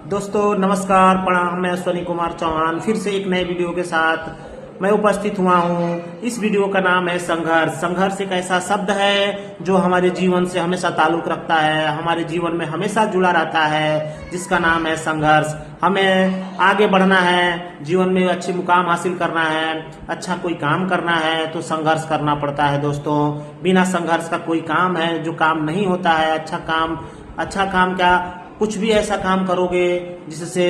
दोस्तों नमस्कार, प्रणाम। मैं अश्वनी कुमार चौहान फिर से एक नए वीडियो के साथ मैं उपस्थित हुआ हूँ। इस वीडियो का नाम है संघर्ष। संघर्ष एक ऐसा शब्द है जो हमारे जीवन से हमेशा ताल्लुक रखता है, हमारे जीवन में हमेशा जुड़ा रहता है, जिसका नाम है संघर्ष। हमें आगे बढ़ना है, जीवन में अच्छे मुकाम हासिल करना है, अच्छा कोई काम करना है तो संघर्ष करना पड़ता है दोस्तों। बिना संघर्ष का कोई काम है जो काम नहीं होता है। अच्छा काम क्या, कुछ भी ऐसा काम करोगे जिससे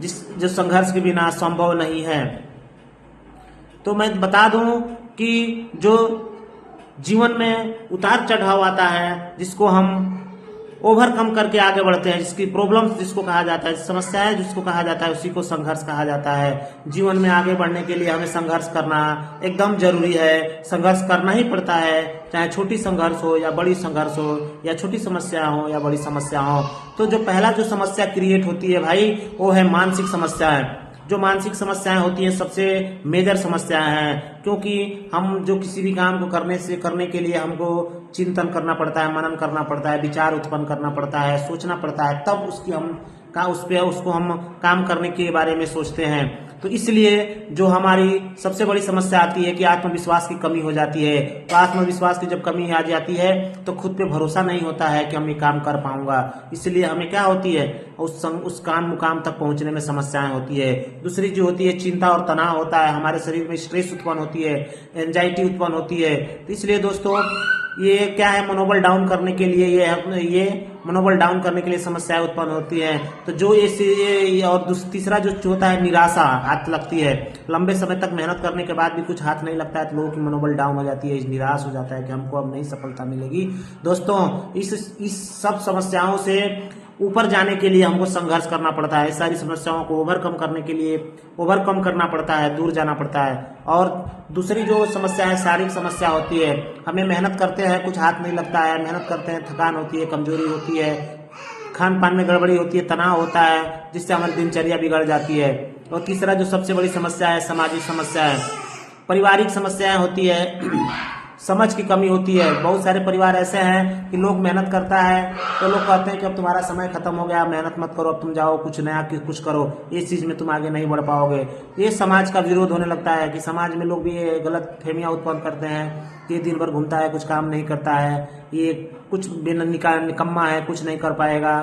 जो संघर्ष के बिना संभव नहीं है। तो मैं बता दूं कि जो जीवन में उतार चढ़ाव आता है, जिसको हम ओवरकम करके आगे बढ़ते हैं, जिसकी प्रॉब्लम्स जिसको कहा जाता है, समस्याएं जिसको कहा जाता है, उसी को संघर्ष कहा जाता है। जीवन में आगे बढ़ने के लिए हमें संघर्ष करना एकदम जरूरी है। संघर्ष करना ही पड़ता है, चाहे छोटी संघर्ष हो या बड़ी संघर्ष हो, या छोटी समस्या हो या बड़ी समस्या हो। तो जो पहला जो समस्या क्रिएट होती है भाई, वो है मानसिक समस्याएं। जो मानसिक समस्याएं होती हैं सबसे मेजर समस्याएं हैं, क्योंकि हम जो किसी भी काम को करने के लिए हमको चिंतन करना पड़ता है, मनन करना पड़ता है, विचार उत्पन्न करना पड़ता है, सोचना पड़ता है, तब उसको हम काम करने के बारे में सोचते हैं। तो इसलिए जो हमारी सबसे बड़ी समस्या आती है कि आत्मविश्वास की कमी हो जाती है। तो आत्मविश्वास की जब कमी आ जाती है तो खुद पे भरोसा नहीं होता है कि हम ये काम कर पाऊंगा। इसलिए हमें क्या होती है, उस काम मुकाम तक पहुंचने में समस्याएं होती है। दूसरी जो होती है, चिंता और तनाव होता है, हमारे शरीर में स्ट्रेस उत्पन्न होती है, एंजाइटी उत्पन्न होती है। तो इसलिए दोस्तों ये क्या है, मनोबल डाउन करने के लिए ये मनोबल डाउन करने के लिए समस्याएं उत्पन्न होती हैं। तो जो और तीसरा जो होता है, निराशा हाथ लगती है। लंबे समय तक मेहनत करने के बाद भी कुछ हाथ नहीं लगता है तो लोगों की मनोबल डाउन हो जाती है, निराश हो जाता है कि हमको अब नहीं सफलता मिलेगी। दोस्तों इस सब समस्याओं से ऊपर जाने के लिए हमको संघर्ष करना पड़ता है। सारी समस्याओं को ओवरकम करने के लिए ओवरकम करना पड़ता है, दूर जाना पड़ता है। और दूसरी जो समस्या है, शारीरिक समस्या होती है। हमें मेहनत करते हैं, कुछ हाथ नहीं लगता है, मेहनत करते हैं, थकान होती है, कमजोरी होती है, खान पान में गड़बड़ी होती है, तनाव होता है, जिससे हमारी दिनचर्या बिगड़ जाती है। और तीसरा जो सबसे बड़ी समस्या है, सामाजिक समस्या है, पारिवारिक समस्याएं होती है, समझ की कमी होती है। बहुत सारे परिवार ऐसे हैं कि लोग मेहनत करता है तो लोग कहते हैं कि अब तुम्हारा समय खत्म हो गया, मेहनत मत करो, अब तुम जाओ कुछ नया कुछ करो, इस चीज में तुम आगे नहीं बढ़ पाओगे। ये समाज का विरोध होने लगता है कि समाज में लोग भी ये गलत फहमियां उत्पन्न करते हैं कि दिन भर घूमता है, कुछ काम नहीं करता है, ये कुछ निकम्मा है, कुछ नहीं कर पाएगा।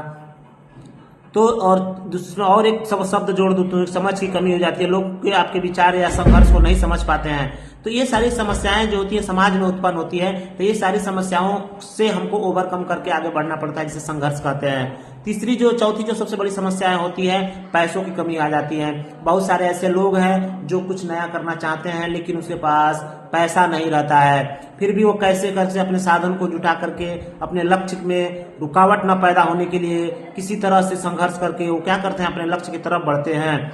तो और दूसरा और एक शब्द जोड़ दूं तो समझ की कमी हो जाती है, लोग के आपके विचार या संघर्ष को नहीं समझ पाते हैं। तो ये सारी समस्याएं जो होती है समाज में उत्पन्न होती है। तो ये सारी समस्याओं से हमको ओवरकम करके आगे बढ़ना पड़ता है, जिसे संघर्ष कहते हैं। चौथी जो सबसे बड़ी समस्याएं होती है, पैसों की कमी आ जाती है। बहुत सारे ऐसे लोग हैं जो कुछ नया करना चाहते हैं लेकिन उसके पास पैसा नहीं रहता है, फिर भी वो कैसे अपने साधन को जुटा करके अपने लक्ष्य में रुकावट न पैदा होने के लिए किसी तरह से संघर्ष करके वो क्या करते हैं, अपने लक्ष्य की तरफ बढ़ते हैं।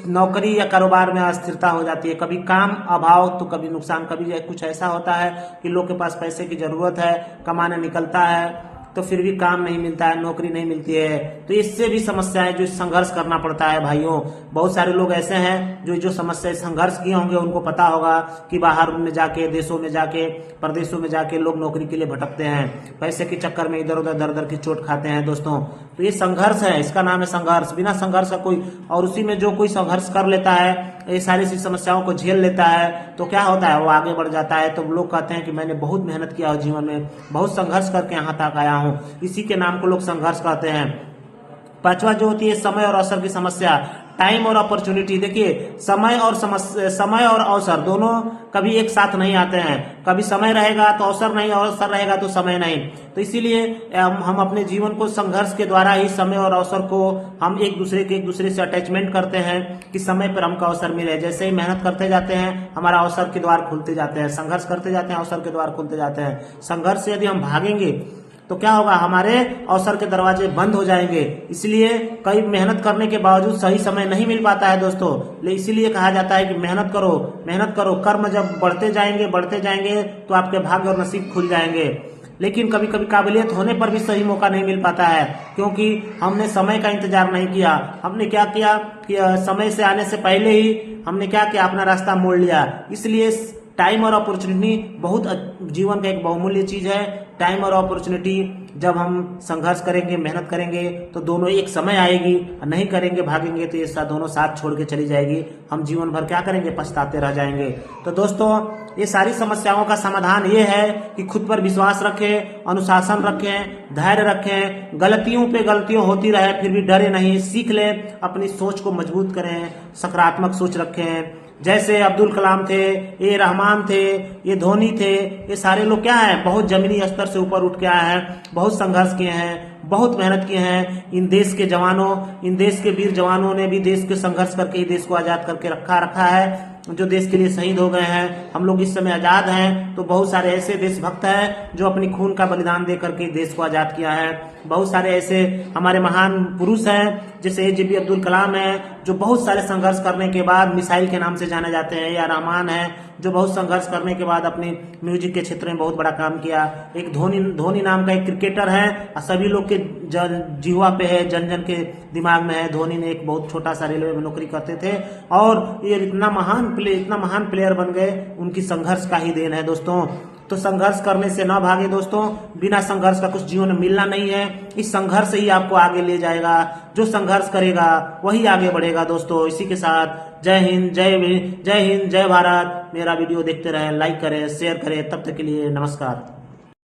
नौकरी या कारोबार में अस्थिरता हो जाती है, कभी काम अभाव तो कभी नुकसान, कभी कुछ ऐसा होता है कि लोग के पास पैसे की जरूरत है, कमाने निकलता है तो फिर भी काम नहीं मिलता है, नौकरी नहीं मिलती है। तो इससे भी समस्याएं जो संघर्ष करना पड़ता है भाइयों। बहुत सारे लोग ऐसे हैं जो समस्या संघर्ष किए होंगे, उनको पता होगा कि बाहर में जाके, देशों में जाके, प्रदेशों में जाके लोग नौकरी के लिए भटकते हैं, पैसे के चक्कर में इधर उधर दर दर की चोट खाते हैं दोस्तों। तो ये संघर्ष है, इसका नाम है संघर्ष। बिना संघर्ष का कोई, और उसी में जो कोई संघर्ष कर लेता है, ये सारी सी समस्याओं को झेल लेता है, तो क्या होता है, वो आगे बढ़ जाता है। तो लोग कहते हैं कि मैंने बहुत मेहनत किया है जीवन में, बहुत संघर्ष करके यहाँ तक आया हूँ। इसी के नाम को लोग संघर्ष कहते हैं। पांचवा जो होती है, समय और अवसर की समस्या, टाइम और अपॉर्चुनिटी। देखिए समय और अवसर दोनों कभी एक साथ नहीं आते हैं। कभी समय रहेगा तो अवसर नहीं, अवसर रहेगा तो समय नहीं। तो इसीलिए हम अपने जीवन को संघर्ष के द्वारा ही समय और अवसर को हम एक दूसरे से अटैचमेंट करते हैं कि समय पर हमको अवसर मिले। जैसे ही मेहनत करते जाते हैं, हमारा अवसर के द्वार खुलते जाते हैं, संघर्ष करते जाते हैं, अवसर के द्वार खुलते जाते हैं। संघर्ष से यदि हम भागेंगे तो क्या होगा, हमारे अवसर के दरवाजे बंद हो जाएंगे। इसलिए कई मेहनत करने के बावजूद सही समय नहीं मिल पाता है दोस्तों। इसीलिए कहा जाता है कि मेहनत करो। कर्म जब बढ़ते जाएंगे तो आपके भाग्य और नसीब खुल जाएंगे। लेकिन कभी कभी काबिलियत होने पर भी सही मौका नहीं मिल पाता है, क्योंकि हमने समय का इंतजार नहीं किया। हमने क्या किया कि समय से आने से पहले ही हमने क्या किया, अपना रास्ता मोड़ लिया। इसलिए टाइम और अपॉर्चुनिटी बहुत जीवन का एक बहुमूल्य चीज है। टाइम और अपॉर्चुनिटी जब हम संघर्ष करेंगे, मेहनत करेंगे तो दोनों एक समय आएगी, नहीं करेंगे, भागेंगे तो ये दोनों साथ छोड़ के चली जाएगी। हम जीवन भर क्या करेंगे, पछताते रह जाएंगे। तो दोस्तों ये सारी समस्याओं का समाधान ये है कि खुद पर विश्वास रखें, अनुशासन रखें, धैर्य रखें, गलतियों पे गलतियां होती रहे फिर भी डरे नहीं, सीख लें, अपनी सोच को मजबूत करें, सकारात्मक सोच रखें। जैसे अब्दुल कलाम थे, ये रहमान थे, ये धोनी थे, ये सारे लोग क्या है, बहुत जमीनी स्तर से ऊपर उठ के आए हैं, बहुत संघर्ष किए हैं, बहुत मेहनत किए हैं। इन देश के जवानों, इन देश के वीर जवानों ने भी देश के संघर्ष करके ही देश को आजाद करके रखा है, जो देश के लिए शहीद हो गए हैं। हम लोग इस समय आजाद हैं तो बहुत सारे ऐसे देशभक्त हैं जो अपनी खून का बलिदान दे करके देश को आजाद किया है। बहुत सारे ऐसे हमारे महान पुरुष हैं जैसे APJ अब्दुल कलाम है, जो बहुत सारे संघर्ष करने के बाद मिसाइल के नाम से जाने जाते हैं, या रहमान है जो बहुत संघर्ष करने के बाद अपने म्यूजिक के क्षेत्र में बहुत बड़ा काम किया। एक धोनी नाम का एक क्रिकेटर है, सभी लोग के जीवा पे है, जन जन के दिमाग में है। धोनी ने एक बहुत छोटा सा रेलवे में नौकरी करते थे और ये इतना महान प्लेयर बन गए, उनकी संघर्ष का ही देन है दोस्तों। तो संघर्ष करने से ना भागे दोस्तों, बिना संघर्ष का कुछ जीवन में मिलना नहीं है। इस संघर्ष ही आपको आगे ले जाएगा, जो संघर्ष करेगा वही आगे बढ़ेगा दोस्तों। इसी के साथ जय हिंद, जय भारत। मेरा वीडियो देखते रहे, लाइक करें, शेयर करें। तब तक के लिए नमस्कार।